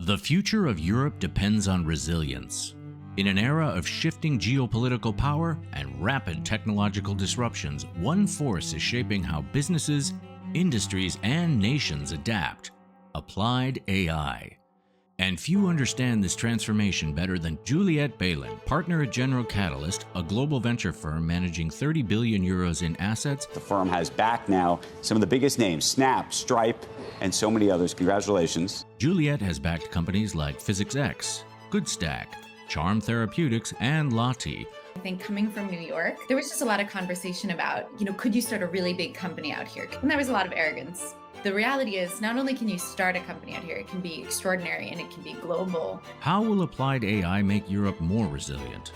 The future of Europe depends on resilience. In an era of shifting geopolitical power and rapid technological disruptions, one force is shaping how businesses, industries, and nations adapt: applied AI. And few understand this transformation better than Juliet Bailin, partner at General Catalyst, a global venture firm managing 30 billion euros in assets. The firm has backed now some of the biggest names: Snap, Stripe, and so many others. Congratulations. Juliet has backed companies like PhysicsX, Goodstack, Charm Therapeutics, and Lottie. I think coming from New York, there was just a lot of conversation about, could you start a really big company out here? And there was a lot of arrogance. The reality is, not only can you start a company out here, it can be extraordinary and it can be global. How will applied AI make Europe more resilient?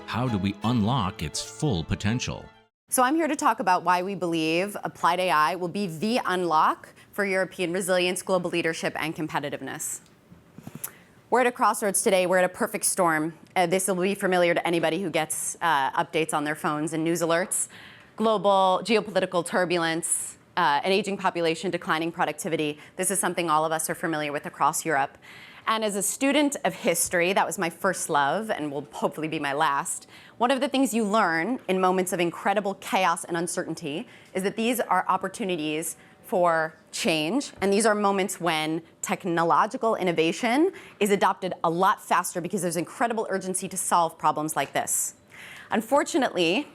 How do we unlock its full potential? So I'm here to talk about why we believe applied AI will be the unlock for European resilience, global leadership, and competitiveness. We're at a crossroads today. We're at a perfect storm. This will be familiar to anybody who gets updates on their phones and news alerts. Global geopolitical turbulence, an aging population, declining productivity. This is something all of us are familiar with across Europe. And as a student of history, that was my first love and will hopefully be my last. One of the things you learn in moments of incredible chaos and uncertainty is that these are opportunities for change, and these are moments when technological innovation is adopted a lot faster because there's incredible urgency to solve problems like this. Unfortunately,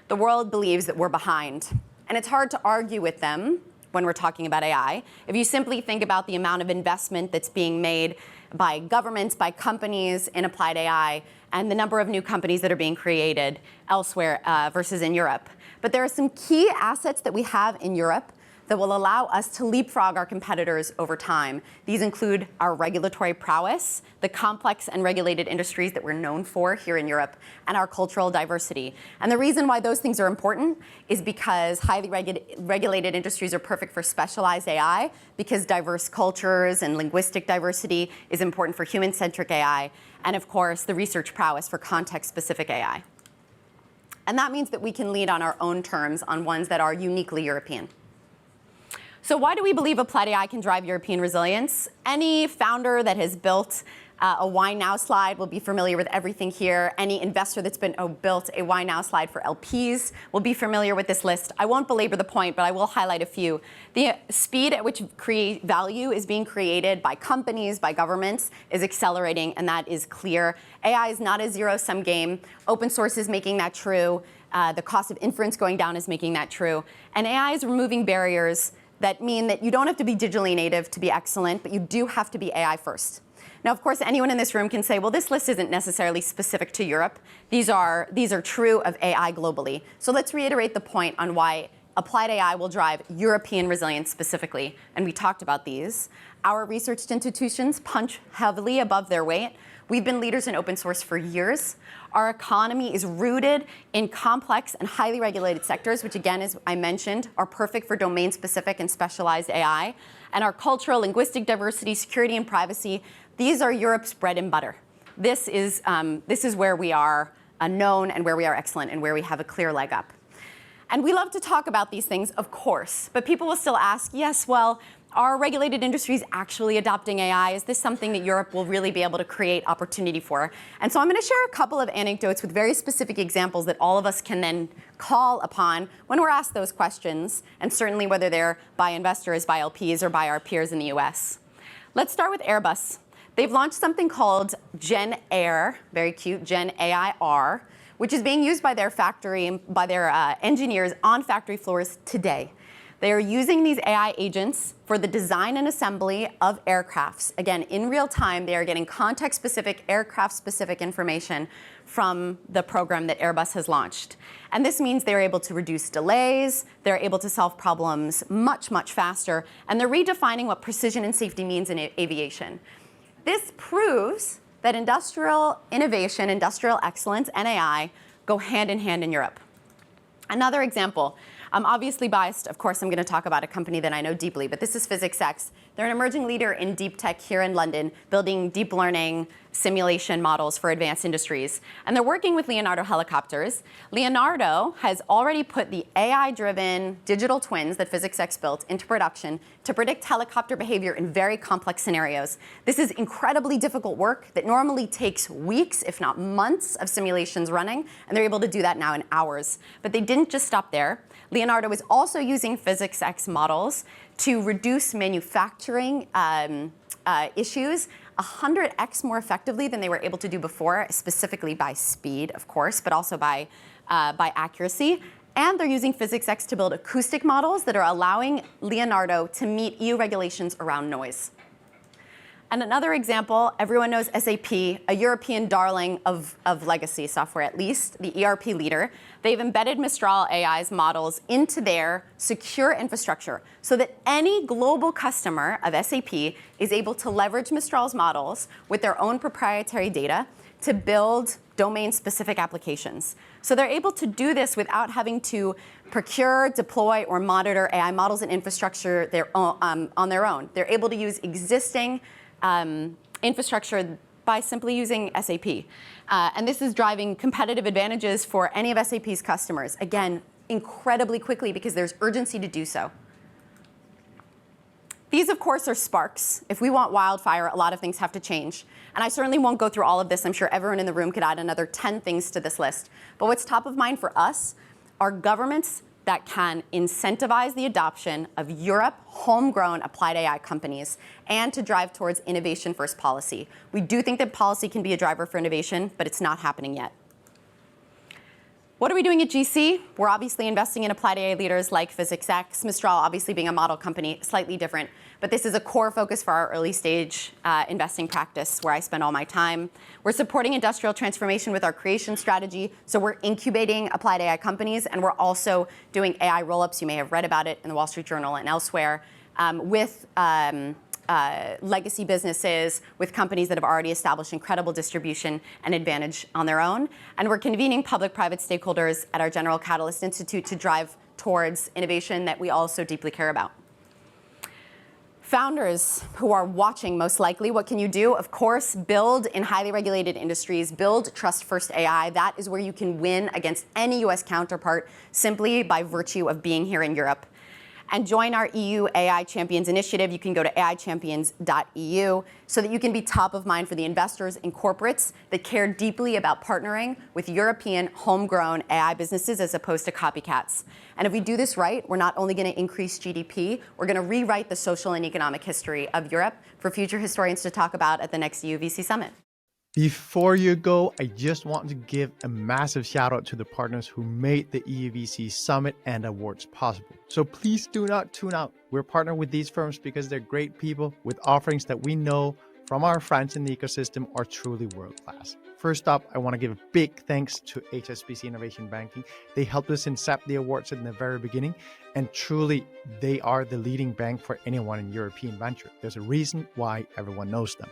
the world believes that we're behind, and it's hard to argue with them when we're talking about AI. If you simply think about the amount of investment that's being made by governments, by companies in applied AI, and the number of new companies that are being created elsewhere versus in Europe. But there are some key assets that we have in Europe that will allow us to leapfrog our competitors over time. These include our regulatory prowess, the complex and regulated industries that we're known for here in Europe, and our cultural diversity. And the reason why those things are important is because highly regulated industries are perfect for specialized AI, because diverse cultures and linguistic diversity is important for human-centric AI, and of course, the research prowess for context-specific AI. And that means that we can lead on our own terms on ones that are uniquely European. So why do we believe applied AI can drive European resilience? Any founder that has built a Why Now slide will be familiar with everything here. Any investor that's built a Why Now slide for LPs will be familiar with this list. I won't belabor the point, but I will highlight a few. The speed at which value is being created by companies, by governments, is accelerating, and that is clear. AI is not a zero-sum game. Open source is making that true. The cost of inference going down is making that true. And AI is removing barriers that mean that you don't have to be digitally native to be excellent, but you do have to be AI first. Now, of course, anyone in this room can say, well, this list isn't necessarily specific to Europe. These are true of AI globally. So let's reiterate the point on why applied AI will drive European resilience specifically. And we talked about these. Our research institutions punch heavily above their weight. We've been leaders in open source for years. Our economy is rooted in complex and highly regulated sectors, which again, as I mentioned, are perfect for domain-specific and specialized AI. And our cultural, linguistic diversity, security, and privacy, these are Europe's bread and butter. This is where we are known and where we are excellent and where we have a clear leg up. And we love to talk about these things, of course, but people will still ask, yes, well, are regulated industries actually adopting AI? Is this something that Europe will really be able to create opportunity for? And so I'm going to share a couple of anecdotes with very specific examples that all of us can then call upon when we're asked those questions, and certainly whether they're by investors, by LPs, or by our peers in the US. Let's start with Airbus. They've launched something called Gen Air, very cute, Gen AIR, which is being used by their engineers on factory floors today. They are using these AI agents for the design and assembly of aircrafts. Again, in real time, they are getting context-specific, aircraft-specific information from the program that Airbus has launched. And this means they're able to reduce delays, they're able to solve problems much, much faster, and they're redefining what precision and safety means in aviation. This proves that industrial innovation, industrial excellence, and AI go hand in hand in Europe. Another example, I'm obviously biased. Of course, I'm going to talk about a company that I know deeply, but this is PhysicsX. They're an emerging leader in deep tech here in London, building deep learning simulation models for advanced industries. And they're working with Leonardo Helicopters. Leonardo has already put the AI-driven digital twins that PhysicsX built into production to predict helicopter behavior in very complex scenarios. This is incredibly difficult work that normally takes weeks, if not months, of simulations running, and they're able to do that now in hours. But they didn't just stop there. Leonardo is also using PhysicsX models to reduce manufacturing issues 100x more effectively than they were able to do before, specifically by speed, of course, but also by accuracy. And they're using PhysicsX to build acoustic models that are allowing Leonardo to meet EU regulations around noise. And another example, everyone knows SAP, a European darling of legacy software, at least, the ERP leader. They've embedded Mistral AI's models into their secure infrastructure so that any global customer of SAP is able to leverage Mistral's models with their own proprietary data to build domain-specific applications. So they're able to do this without having to procure, deploy, or monitor AI models and infrastructure on their own. They're able to use existing infrastructure by simply using SAP. And this is driving competitive advantages for any of SAP's customers. Again, incredibly quickly because there's urgency to do so. These, of course, are sparks. If we want wildfire, a lot of things have to change. And I certainly won't go through all of this. I'm sure everyone in the room could add another 10 things to this list. But what's top of mind for us are governments that can incentivize the adoption of Europe homegrown applied AI companies and to drive towards innovation-first policy. We do think that policy can be a driver for innovation, but it's not happening yet. What are we doing at GC? We're obviously investing in applied AI leaders like PhysicsX, Mistral obviously being a model company, slightly different. But this is a core focus for our early stage investing practice where I spend all my time. We're supporting industrial transformation with our creation strategy. So we're incubating applied AI companies, and we're also doing AI roll-ups. You may have read about it in the Wall Street Journal and elsewhere with legacy businesses, with companies that have already established incredible distribution and advantage on their own. And we're convening public-private stakeholders at our General Catalyst Institute to drive towards innovation that we all so deeply care about. Founders who are watching, most likely, what can you do? Of course, build in highly regulated industries, build trust-first AI. That is where you can win against any US counterpart simply by virtue of being here in Europe. And join our EU AI Champions initiative. You can go to aichampions.eu so that you can be top of mind for the investors and corporates that care deeply about partnering with European homegrown AI businesses as opposed to copycats. And if we do this right, we're not only going to increase GDP, we're going to rewrite the social and economic history of Europe for future historians to talk about at the next EUVC summit. Before you go, I just want to give a massive shout out to the partners who made the EUVC Summit and Awards possible. So please do not tune out. We're partnered with these firms because they're great people with offerings that we know from our friends in the ecosystem are truly world-class. First up, I want to give a big thanks to HSBC Innovation Banking. They helped us incept the awards in the very beginning, and truly, they are the leading bank for anyone in European venture. There's a reason why everyone knows them.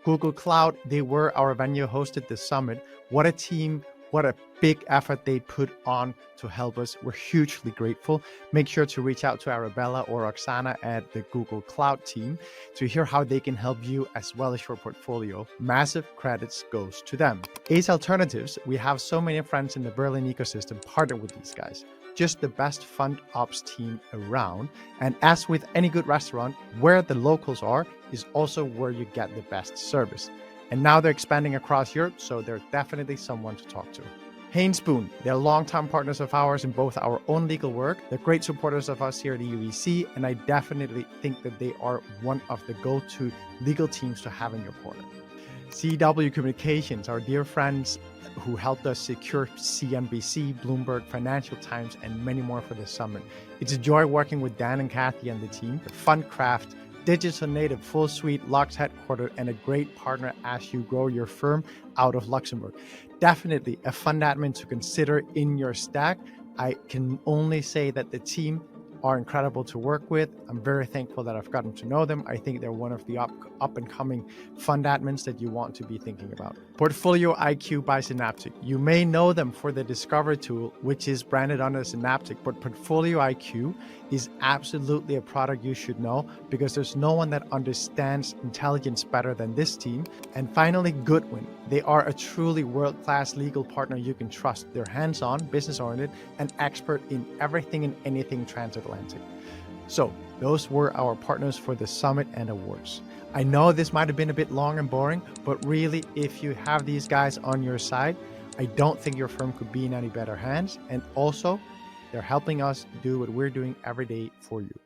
Google Cloud, they were our venue, hosted the summit. What a team, what a big effort they put on to help us. We're hugely grateful. Make sure to reach out to Arabella or Oksana at the Google Cloud team to hear how they can help you as well as your portfolio. Massive credits goes to them. Ace Alternatives, we have so many friends in the Berlin ecosystem partnered with these guys. Just the best fund ops team around. And as with any good restaurant, where the locals are is also where you get the best service. And now they're expanding across Europe, so they're definitely someone to talk to. Haynes Boone, they're longtime partners of ours in both our own legal work. They're great supporters of us here at EUVC, and I definitely think that they are one of the go-to legal teams to have in your corner. CW Communications, our dear friends who helped us secure CNBC, Bloomberg, Financial Times, and many more for the summit. It's a joy working with Dan and Kathy and the team. Fundcraft, digital native, full suite, Lux headquartered, and a great partner as you grow your firm out of Luxembourg. Definitely a fund admin to consider in your stack. I can only say that the team are incredible to work with. I'm very thankful that I've gotten to know them. I think they're one of the up and coming fund admins that you want to be thinking about. Portfolio IQ by Synaptic. You may know them for the Discover tool, which is branded under Synaptic, but Portfolio IQ is absolutely a product you should know because there's no one that understands intelligence better than this team. And finally, Goodwin. They are a truly world-class legal partner you can trust. They're hands-on, business-oriented, and expert in everything and anything transatlantic. So those were our partners for the summit and awards. I know this might have been a bit long and boring, but really, if you have these guys on your side, I don't think your firm could be in any better hands. And also, they're helping us do what we're doing every day for you.